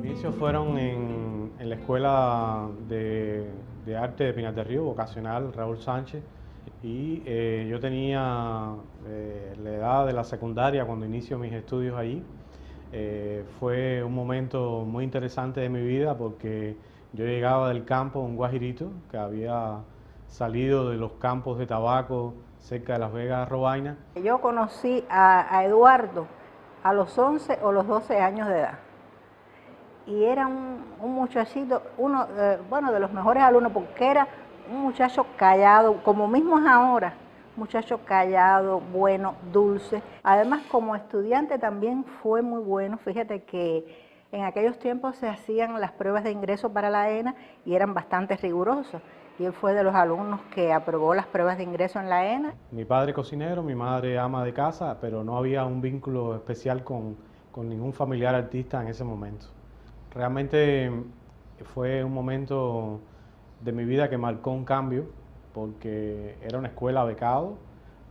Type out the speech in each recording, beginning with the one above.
Inicios fueron en la Escuela de Arte de Pinar del Río, vocacional Raúl Sánchez, y yo tenía la edad de la secundaria cuando inicio mis estudios allí. Fue un momento muy interesante de mi vida porque yo llegaba del campo, un guajirito que había salido de los campos de tabaco cerca de Las Vegas, Robaina. Yo conocí a Eduardo a los 11 o los 12 años de edad. Y era un muchachito, bueno, de los mejores alumnos, porque era un muchacho callado, como mismo es ahora, muchacho callado, bueno, dulce. Además, como estudiante también fue muy bueno. Fíjate que en aquellos tiempos se hacían las pruebas de ingreso para la ENA y eran bastante rigurosas. Y él fue de los alumnos que aprobó las pruebas de ingreso en la ENA. Mi padre cocinero, mi madre ama de casa, pero no había un vínculo especial con ningún familiar artista en ese momento. Realmente fue un momento de mi vida que marcó un cambio, porque era una escuela becado,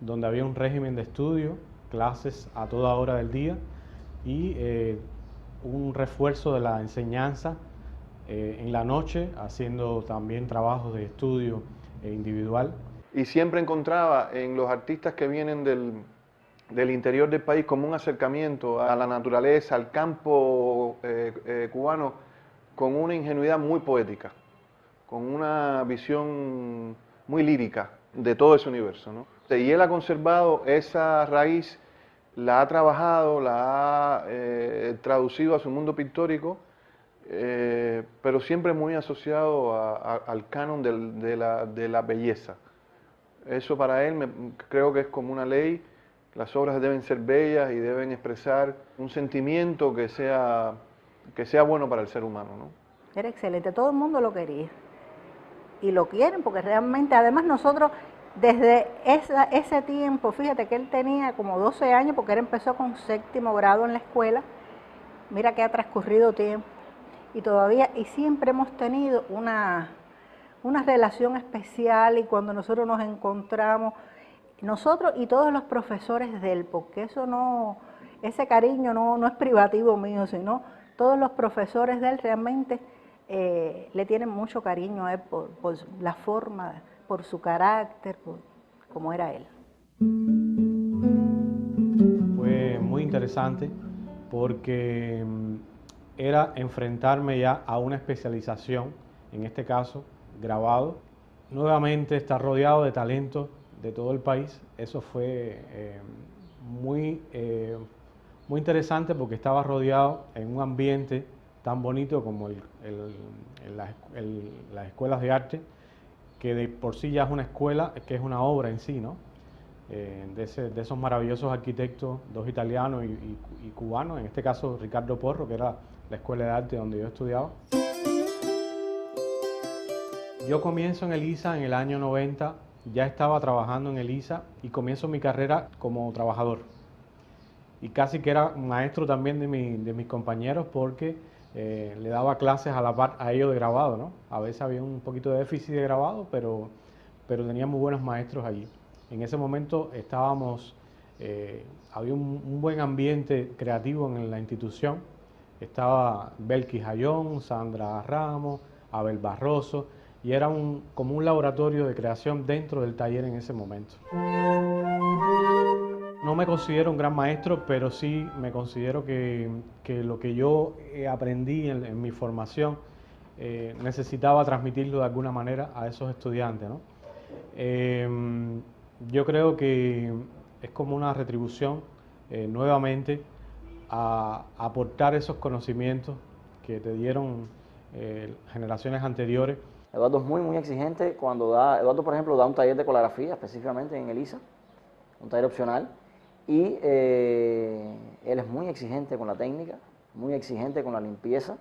donde había un régimen de estudio, clases a toda hora del día y un refuerzo de la enseñanza en la noche, haciendo también trabajos de estudio individual. Y siempre encontraba en los artistas que vienen del interior del país como un acercamiento a la naturaleza, al campo cubano, con una ingenuidad muy poética, con una visión muy lírica de todo ese universo, ¿no? Y él ha conservado esa raíz, la ha trabajado, la ha traducido a su mundo pictórico, pero siempre muy asociado al canon de la belleza. Eso para él creo que es como una ley. Las obras deben ser bellas y deben expresar un sentimiento que sea bueno para el ser humano, ¿no? Era excelente, todo el mundo lo quería. Y lo quieren porque realmente, además nosotros desde ese tiempo, fíjate que él tenía como 12 años porque él empezó con 7º grado en la escuela. Mira que ha transcurrido tiempo y todavía, y siempre hemos tenido una relación especial, y cuando nosotros nos encontramos, nosotros y todos los profesores de él, porque ese cariño no es privativo mío, sino todos los profesores de él realmente le tienen mucho cariño a él por la forma, por su carácter, por cómo era él. Fue muy interesante porque era enfrentarme ya a una especialización, en este caso grabado. Nuevamente estar rodeado de talentos de todo el país, eso fue muy interesante porque estaba rodeado en un ambiente tan bonito como las escuelas de arte, que de por sí ya es una escuela, que es una obra en sí, ¿no? De esos maravillosos arquitectos, 2 italianos y cubanos, en este caso Ricardo Porro, que era la escuela de arte donde yo estudiaba. Yo comienzo en el ISA en el año 90, ya estaba trabajando en el ISA y comienzo mi carrera como trabajador. Y casi que era maestro también de mis compañeros porque le daba clases a la par a ellos de grabado, ¿no? A veces había un poquito de déficit de grabado, pero tenía muy buenos maestros allí. En ese momento había un buen ambiente creativo en la institución. Estaba Belkis Ayón, Sandra Ramos, Abel Barroso, y era como un laboratorio de creación dentro del taller en ese momento. No me considero un gran maestro, pero sí me considero que lo que yo aprendí en mi formación necesitaba transmitirlo de alguna manera a esos estudiantes, ¿no? Yo creo que es como una retribución nuevamente a aportar esos conocimientos que te dieron generaciones anteriores. Eduardo es muy exigente Eduardo, por ejemplo, da un taller de coreografía específicamente en el ISA, un taller opcional, y él es muy exigente con la técnica, muy exigente con la limpieza,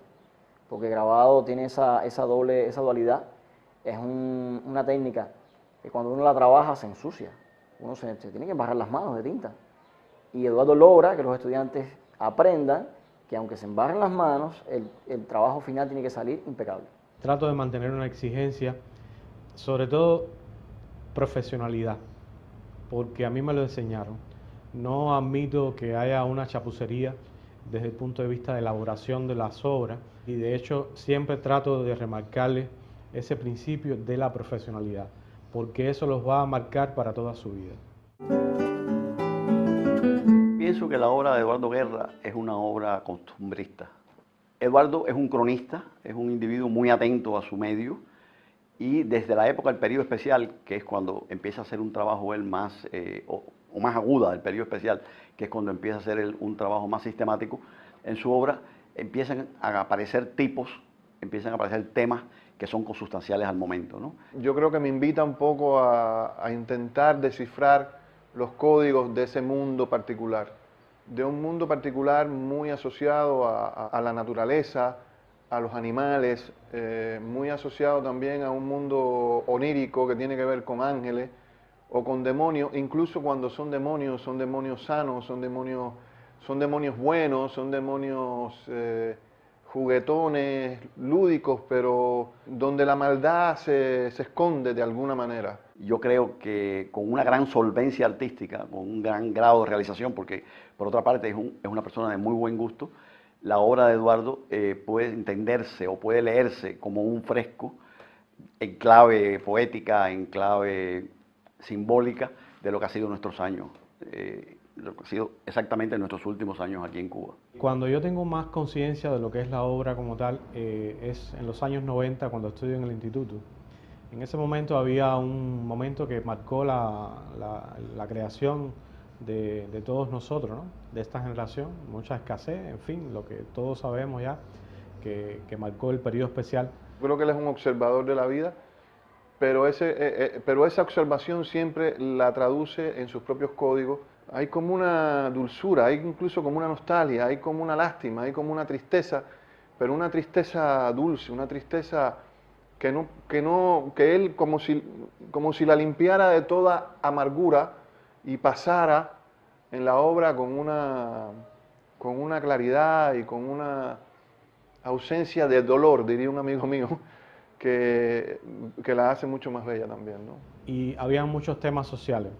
porque grabado tiene esa dualidad. Es una técnica que cuando uno la trabaja se ensucia, uno se tiene que embarrar las manos de tinta. Y Eduardo logra que los estudiantes aprendan que aunque se embarren las manos, el trabajo final tiene que salir impecable. Trato de mantener una exigencia, sobre todo profesionalidad, porque a mí me lo enseñaron. No admito que haya una chapucería desde el punto de vista de elaboración de las obras, y de hecho siempre trato de remarcarles ese principio de la profesionalidad, porque eso los va a marcar para toda su vida. Pienso que la obra de Eduardo Guerra es una obra costumbrista. Eduardo es un cronista, es un individuo muy atento a su medio, y desde la época del periodo especial, que es cuando empieza a hacer un trabajo él más, o más aguda del periodo especial, que es cuando empieza a hacer él un trabajo más sistemático, en su obra empiezan a aparecer tipos, empiezan a aparecer temas que son consustanciales al momento, ¿no? Yo creo que me invita un poco a intentar descifrar los códigos de ese mundo particular, de un mundo particular muy asociado a la naturaleza, a los animales, muy asociado también a un mundo onírico que tiene que ver con ángeles o con demonios, incluso cuando son demonios sanos, son demonios buenos, son demonios juguetones, lúdicos, pero donde la maldad se esconde de alguna manera. Yo creo que con una gran solvencia artística, con un gran grado de realización, porque por otra parte es una persona de muy buen gusto, la obra de Eduardo puede entenderse o puede leerse como un fresco en clave poética, en clave simbólica de lo que ha sido nuestros años, lo que ha sido exactamente nuestros últimos años aquí en Cuba. Cuando yo tengo más conciencia de lo que es la obra como tal, es en los años 90, cuando estudio en el instituto. En ese momento había un momento que marcó la creación de todos nosotros, ¿no? De esta generación, mucha escasez, en fin, lo que todos sabemos ya, que marcó el periodo especial. Creo que él es un observador de la vida, pero esa observación siempre la traduce en sus propios códigos. Hay como una dulzura, hay incluso como una nostalgia, hay como una lástima, hay como una tristeza, pero una tristeza dulce, una tristeza que él como si la limpiara de toda amargura y pasara en la obra con una claridad y con una ausencia de dolor, diría un amigo mío, que la hace mucho más bella también, ¿no? Y había muchos temas sociales,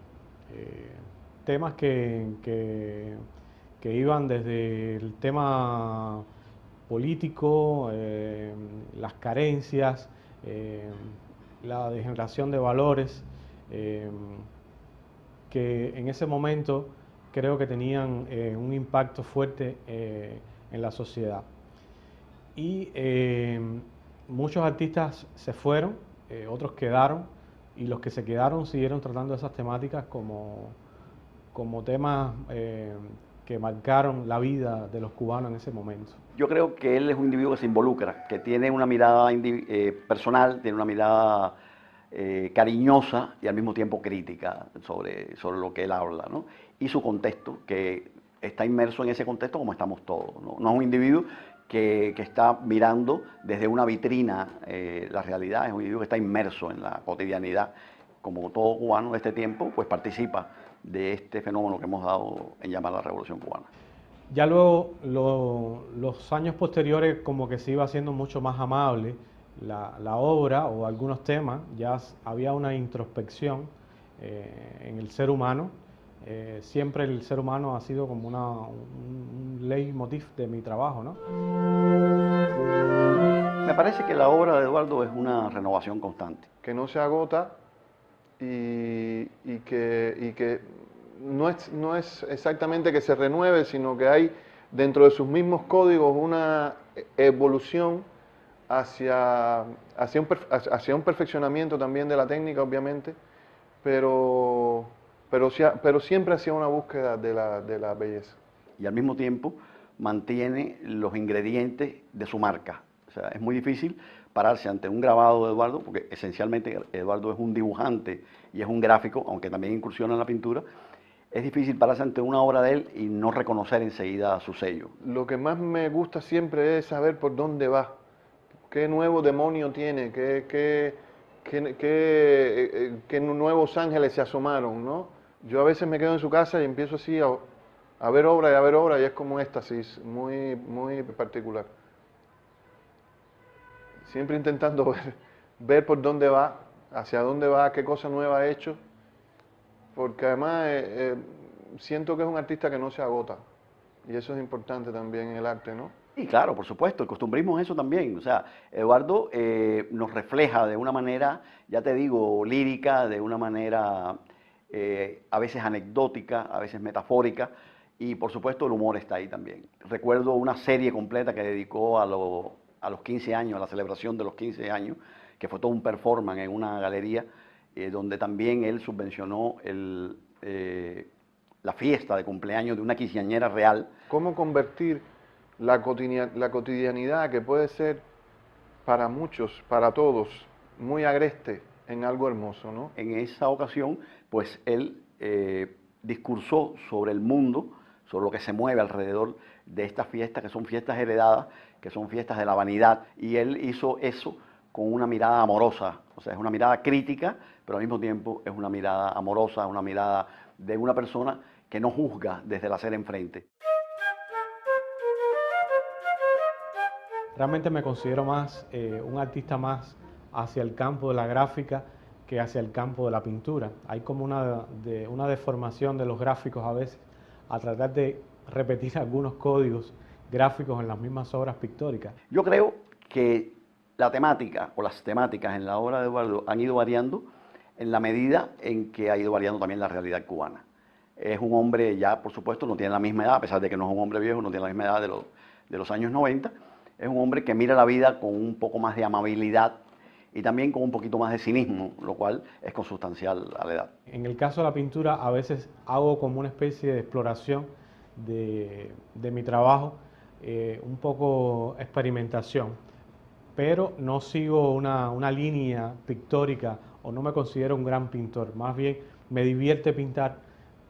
temas que iban desde el tema político, las carencias, la degeneración de valores, que en ese momento creo que tenían un impacto fuerte en la sociedad. Y muchos artistas se fueron, otros quedaron, y los que se quedaron siguieron tratando esas temáticas como temas que marcaron la vida de los cubanos en ese momento. Yo creo que él es un individuo que se involucra, que tiene una mirada personal, tiene una mirada cariñosa y al mismo tiempo crítica sobre lo que él habla, ¿no? Y su contexto, que está inmerso en ese contexto como estamos todos, ¿no? No es un individuo que está mirando desde una vitrina la realidad, es un individuo que está inmerso en la cotidianidad, como todo cubano de este tiempo, pues participa de este fenómeno que hemos dado en llamar la Revolución Cubana. Ya luego, los años posteriores, como que se iba haciendo mucho más amable la obra o algunos temas, ya había una introspección en el ser humano. Siempre el ser humano ha sido como un leitmotiv de mi trabajo, ¿no? Me parece que la obra de Eduardo es una renovación constante. Que no se agota y que no es exactamente que se renueve, sino que hay dentro de sus mismos códigos una evolución hacia un perfeccionamiento también de la técnica, obviamente, pero siempre hacia una búsqueda de la belleza. Y al mismo tiempo mantiene los ingredientes de su marca. O sea, es muy difícil pararse ante un grabado de Eduardo, porque esencialmente Eduardo es un dibujante y es un gráfico, aunque también incursiona en la pintura. Es difícil pararse ante una obra de él y no reconocer enseguida su sello. Lo que más me gusta siempre es saber por dónde va, qué nuevo demonio tiene, qué nuevos ángeles se asomaron, ¿no? Yo a veces me quedo en su casa y empiezo así a ver obra y a ver obra, y es como un éxtasis muy, muy particular. Siempre intentando ver por dónde va, hacia dónde va, qué cosa nueva ha hecho, porque además siento que es un artista que no se agota, y eso es importante también en el arte, ¿no? Y claro, por supuesto, el costumbrismo es eso también. O sea, Eduardo nos refleja de una manera, ya te digo, lírica, de una manera a veces anecdótica, a veces metafórica, y por supuesto el humor está ahí también. Recuerdo una serie completa que dedicó a los 15 años, a la celebración de los 15 años, que fue todo un performance en una galería, donde también él subvencionó la fiesta de cumpleaños de una quinceañera real. ¿Cómo convertir la cotidianidad, que puede ser para muchos, para todos, muy agreste, en algo hermoso, ¿no? En esa ocasión, pues él discursó sobre el mundo, sobre lo que se mueve alrededor de estas fiestas, que son fiestas heredadas, que son fiestas de la vanidad, y él hizo eso con una mirada amorosa, o sea, es una mirada crítica, pero al mismo tiempo es una mirada amorosa, una mirada de una persona que no juzga desde el hacer enfrente. Realmente me considero más un artista más hacia el campo de la gráfica que hacia el campo de la pintura. Hay como una deformación de los gráficos a veces a tratar de repetir algunos códigos gráficos en las mismas obras pictóricas. Yo creo que la temática o las temáticas en la obra de Eduardo han ido variando en la medida en que ha ido variando también la realidad cubana. Es un hombre ya, por supuesto, no tiene la misma edad, a pesar de que no es un hombre viejo, no tiene la misma edad de los años 90. Es un hombre que mira la vida con un poco más de amabilidad y también con un poquito más de cinismo, lo cual es consustancial a la edad. En el caso de la pintura, a veces hago como una especie de exploración de mi trabajo, un poco experimentación, pero no sigo una línea pictórica o no me considero un gran pintor. Más bien me divierte pintar,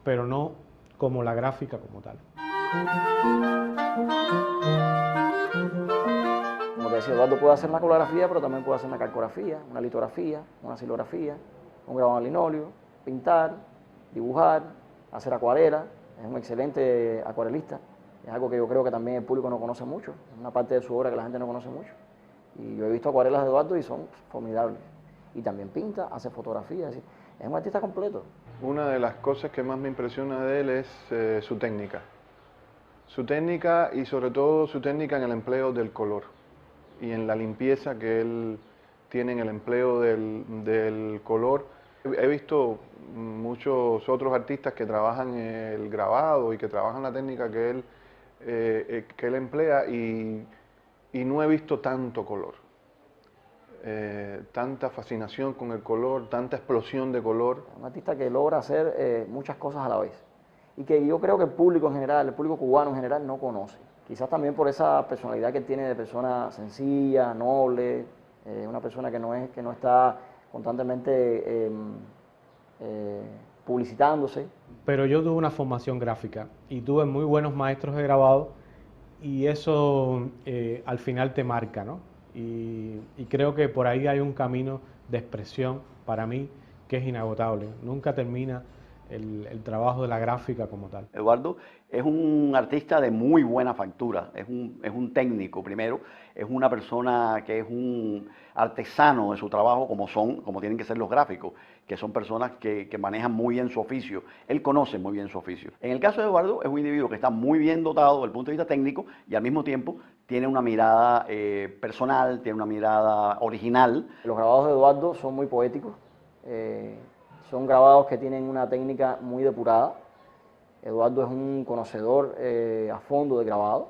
pero no como la gráfica como tal. Como te decía, Eduardo puede hacer una colografía, pero también puede hacer una calcografía, una litografía, una silografía, un grabado en linóleo, pintar, dibujar, hacer acuarela. Es un excelente acuarelista. Es algo que yo creo que también el público no conoce mucho. Es una parte de su obra que la gente no conoce mucho. Y yo he visto acuarelas de Eduardo y son formidables. Y también pinta, hace fotografías. Es un artista completo. Una de las cosas que más me impresiona de él es su técnica. Su técnica y sobre todo su técnica en el empleo del color y en la limpieza que él tiene en el empleo del color. He visto muchos otros artistas que trabajan el grabado y que trabajan la técnica que él emplea y no he visto tanto color, tanta fascinación con el color, tanta explosión de color. Un artista que logra hacer muchas cosas a la vez y que yo creo que el público en general, el público cubano en general no conoce. Quizás también por esa personalidad que él tiene de persona sencilla, noble, una persona que no está constantemente publicitándose. Pero yo tuve una formación gráfica y tuve muy buenos maestros de grabado y eso al final te marca, ¿no? Y creo que por ahí hay un camino de expresión para mí que es inagotable. Nunca termina el trabajo de la gráfica como tal. Eduardo es un artista de muy buena factura, es un técnico primero, es una persona que es un artesano de su trabajo como tienen que ser los gráficos, que son personas que manejan muy bien su oficio, él conoce muy bien su oficio. En el caso de Eduardo es un individuo que está muy bien dotado desde el punto de vista técnico y al mismo tiempo tiene una mirada personal, tiene una mirada original. Los grabados de Eduardo son muy poéticos. Son grabados que tienen una técnica muy depurada. Eduardo es un conocedor a fondo de grabado.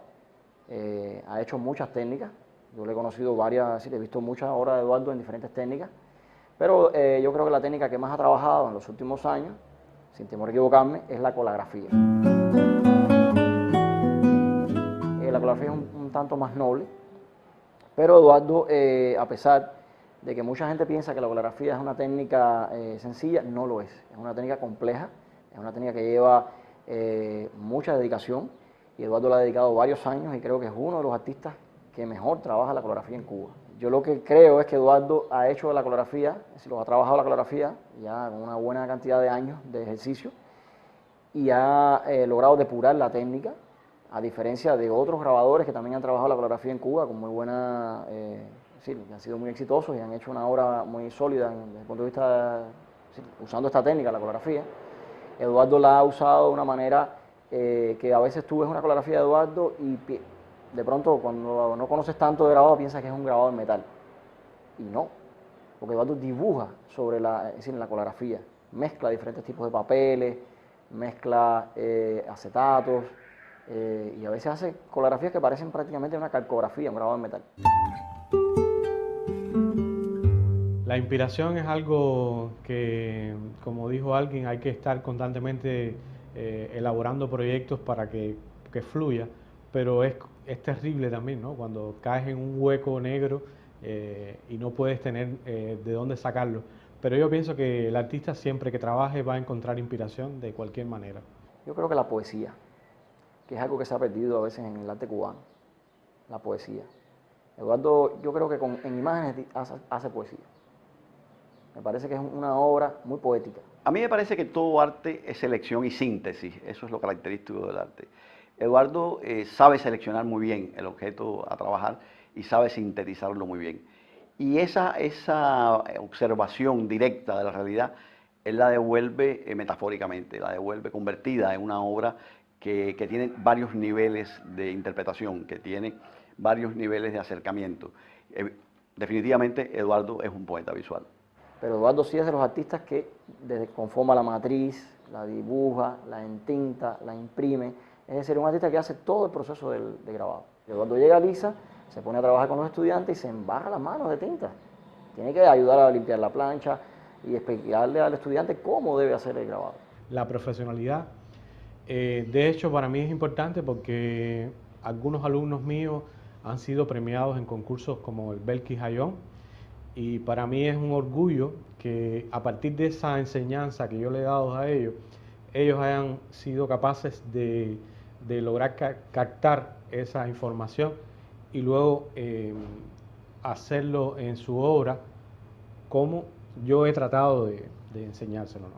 Ha hecho muchas técnicas. Yo le he conocido varias, he visto muchas obras de Eduardo en diferentes técnicas. Pero yo creo que la técnica que más ha trabajado en los últimos años, sin temor a equivocarme, es la colografía. La colografía es un tanto más noble, pero Eduardo, a pesar de que mucha gente piensa que la colografía es una técnica sencilla, no lo es. Es una técnica compleja, es una técnica que lleva mucha dedicación y Eduardo le ha dedicado varios años y creo que es uno de los artistas que mejor trabaja la colografía en Cuba. Yo lo que creo es que Eduardo ha hecho la colografía, ha trabajado la colografía ya con una buena cantidad de años de ejercicio y ha logrado depurar la técnica, a diferencia de otros grabadores que también han trabajado la coreografía en Cuba con muy buena, sí, han sido muy exitosos y han hecho una obra muy sólida desde el punto de vista, sí, usando esta técnica, la coreografía. Eduardo la ha usado de una manera que a veces tú ves una coreografía de Eduardo y de pronto cuando no conoces tanto de grabado piensas que es un grabado en metal. Y no, porque Eduardo dibuja sobre es decir, en la coreografía, mezcla diferentes tipos de papeles, mezcla acetatos, y a veces hace coreografías que parecen prácticamente una calcografía, un grabado en metal. La inspiración es algo que, como dijo alguien, hay que estar constantemente elaborando proyectos para que fluya, pero es terrible también, ¿no? Cuando caes en un hueco negro y no puedes tener de dónde sacarlo. Pero yo pienso que el artista siempre que trabaje va a encontrar inspiración de cualquier manera. Yo creo que la poesía, que es algo que se ha perdido a veces en el arte cubano, la poesía. Eduardo, yo creo que en imágenes hace poesía. Me parece que es una obra muy poética. A mí me parece que todo arte es selección y síntesis, eso es lo característico del arte. Eduardo sabe seleccionar muy bien el objeto a trabajar y sabe sintetizarlo muy bien. Y esa observación directa de la realidad, él la devuelve metafóricamente, la devuelve convertida en una obra que tiene varios niveles de interpretación, que tiene varios niveles de acercamiento. Definitivamente Eduardo es un poeta visual. Pero Eduardo sí es de los artistas que conforma la matriz, la dibuja, la entinta, la imprime. Es decir, un artista que hace todo el proceso de grabado. Eduardo llega a Lisa, se pone a trabajar con los estudiantes y se embarra las manos de tinta. Tiene que ayudar a limpiar la plancha y explicarle al estudiante cómo debe hacer el grabado. La profesionalidad, de hecho, para mí es importante porque algunos alumnos míos han sido premiados en concursos como el Belkis Hayón, y para mí es un orgullo que a partir de esa enseñanza que yo le he dado a ellos, ellos hayan sido capaces de lograr captar esa información y luego hacerlo en su obra como yo he tratado de enseñárselo, ¿no?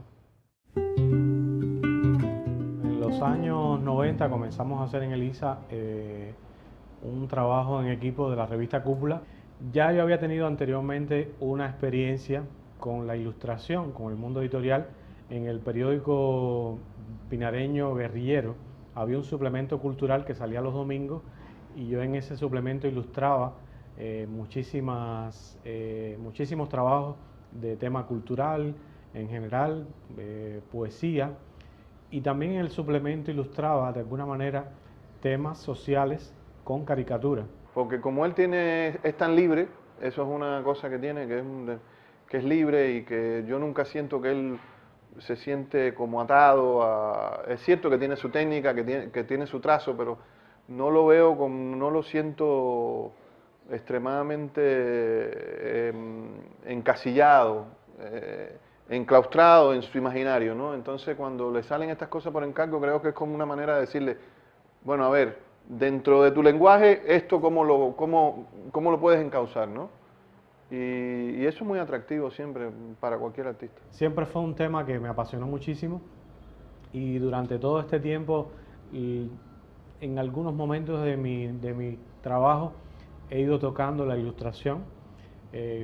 En los años 90 comenzamos a hacer en el ISA un trabajo en equipo de la revista Cúpula. Ya yo había tenido anteriormente una experiencia con la ilustración, con el mundo editorial. En el periódico pinareño Guerrillero había un suplemento cultural que salía los domingos y yo en ese suplemento ilustraba muchísimos trabajos de tema cultural en general, poesía, y también en el suplemento ilustraba de alguna manera temas sociales con caricatura. Porque como él es tan libre, eso es una cosa que tiene, que es libre y que yo nunca siento que él se siente como atado a... Es cierto que tiene su técnica, que tiene su trazo, pero no lo veo no lo siento extremadamente encasillado, enclaustrado en su imaginario, ¿no? Entonces cuando le salen estas cosas por encargo, creo que es como una manera de decirle, bueno, a ver, dentro de tu lenguaje, esto cómo lo puedes encauzar, ¿no? Y eso es muy atractivo siempre para cualquier artista. Siempre fue un tema que me apasionó muchísimo y durante todo este tiempo, y en algunos momentos de mi trabajo, he ido tocando la ilustración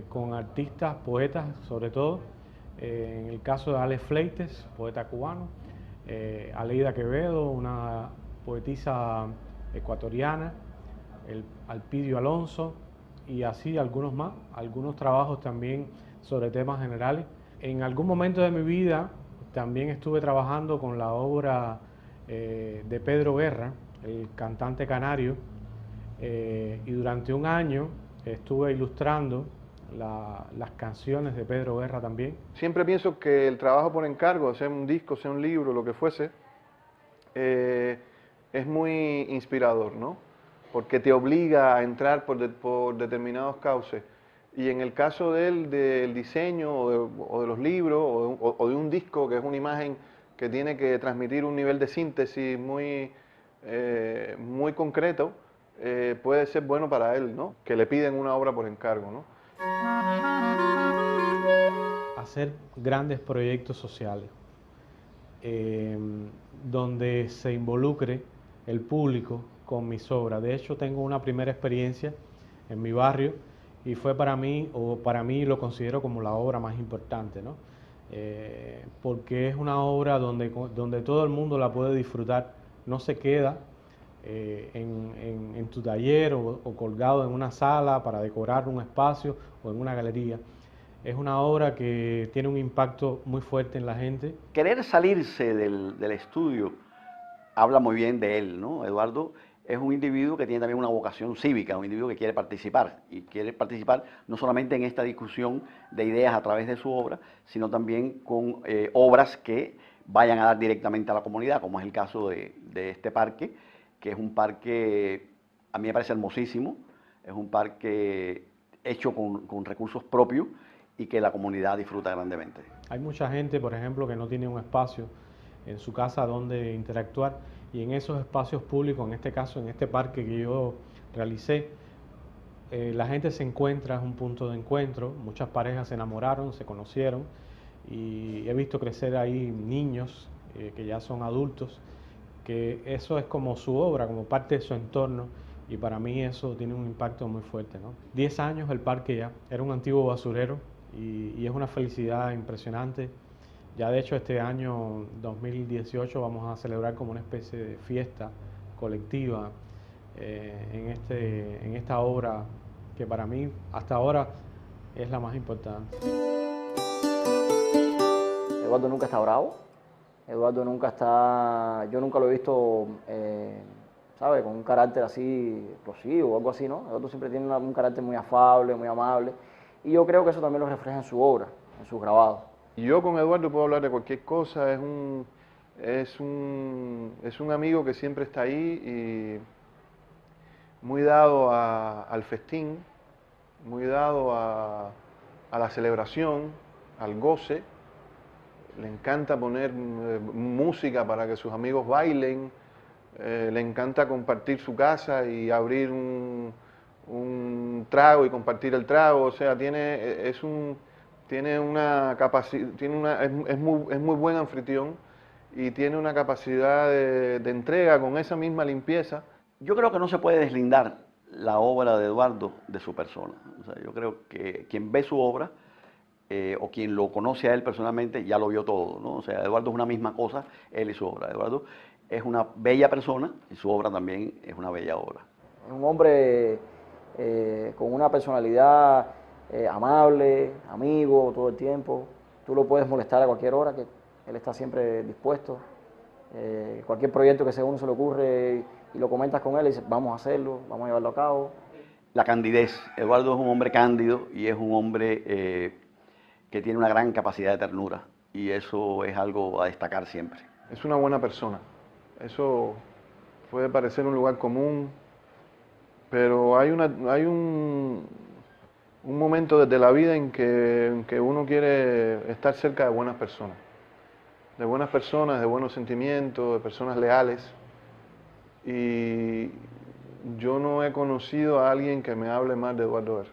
con artistas, poetas sobre todo. En el caso de Alex Fleites, poeta cubano, Aleida Quevedo, una poetisa ecuatoriana, Alpidio Alonso y así algunos más, algunos trabajos también sobre temas generales. En algún momento de mi vida también estuve trabajando con la obra de Pedro Guerra, el cantante canario, y durante un año estuve ilustrando las canciones de Pedro Guerra también. Siempre pienso que el trabajo por encargo, sea un disco, sea un libro, lo que fuese, es muy inspirador, ¿no? Porque te obliga a entrar por determinados cauces. Y en el caso de él, del diseño o de los libros o de un disco, que es una imagen que tiene que transmitir un nivel de síntesis muy concreto, puede ser bueno para él, ¿no? Que le piden una obra por encargo, ¿no? Hacer grandes proyectos sociales. eh, donde se involucre el público con mis obras. De hecho, tengo una primera experiencia en mi barrio y fue para mí, o para mí lo considero como la obra más importante, ¿no? Porque es una obra donde todo el mundo la puede disfrutar, no se queda en tu taller o colgado en una sala para decorar un espacio o en una galería. Es una obra que tiene un impacto muy fuerte en la gente. Querer salirse del estudio habla muy bien de él, ¿no? Eduardo es un individuo que tiene también una vocación cívica, un individuo que quiere participar, y quiere participar no solamente en esta discusión de ideas a través de su obra, sino también con obras que vayan a dar directamente a la comunidad, como es el caso de este parque, que es un parque, a mí me parece hermosísimo, es un parque hecho con recursos propios y que la comunidad disfruta grandemente. Hay mucha gente, por ejemplo, que no tiene un espacio en su casa donde interactuar, y en esos espacios públicos, en este caso, en este parque que yo realicé, la gente se encuentra, es un punto de encuentro, muchas parejas se enamoraron, se conocieron, y he visto crecer ahí niños que ya son adultos, que eso es como su obra, como parte de su entorno, y para mí eso tiene un impacto muy fuerte, ¿no? 10 años el parque ya, era un antiguo basurero, y es una felicidad impresionante. Ya de hecho este año 2018 vamos a celebrar como una especie de fiesta colectiva en esta obra que para mí hasta ahora es la más importante. Eduardo nunca está bravo, Eduardo nunca está, yo nunca lo he visto, ¿sabe? Con un carácter así explosivo o algo así, ¿no? Eduardo siempre tiene un carácter muy afable, muy amable, y yo creo que eso también lo refleja en su obra, en sus grabados. Yo con Eduardo puedo hablar de cualquier cosa, es un amigo que siempre está ahí y muy dado al festín, muy dado a la celebración, al goce. Le encanta poner música para que sus amigos bailen, le encanta compartir su casa y abrir un trago y compartir el trago, o sea, tiene una capacidad, es muy buen anfitrión y tiene una capacidad de entrega con esa misma limpieza. Yo creo que no se puede deslindar la obra de Eduardo de su persona. O sea, yo creo que quien ve su obra o quien lo conoce a él personalmente ya lo vio todo, ¿no? O sea, Eduardo es una misma cosa, él y su obra. Eduardo es una bella persona y su obra también es una bella obra. Es un hombre con una personalidad amable, amigo todo el tiempo. Tú lo puedes molestar a cualquier hora, que él está siempre dispuesto. Cualquier proyecto que a uno se le ocurre y lo comentas con él y dices, vamos a hacerlo, vamos a llevarlo a cabo. La candidez. Eduardo es un hombre cándido y es un hombre que tiene una gran capacidad de ternura, y eso es algo a destacar siempre. Es una buena persona. Eso puede parecer un lugar común, pero hay un momento desde la vida en que uno quiere estar cerca de buenas personas, de buenos sentimientos, de personas leales. Y yo no he conocido a alguien que me hable mal de Eduardo Guerra.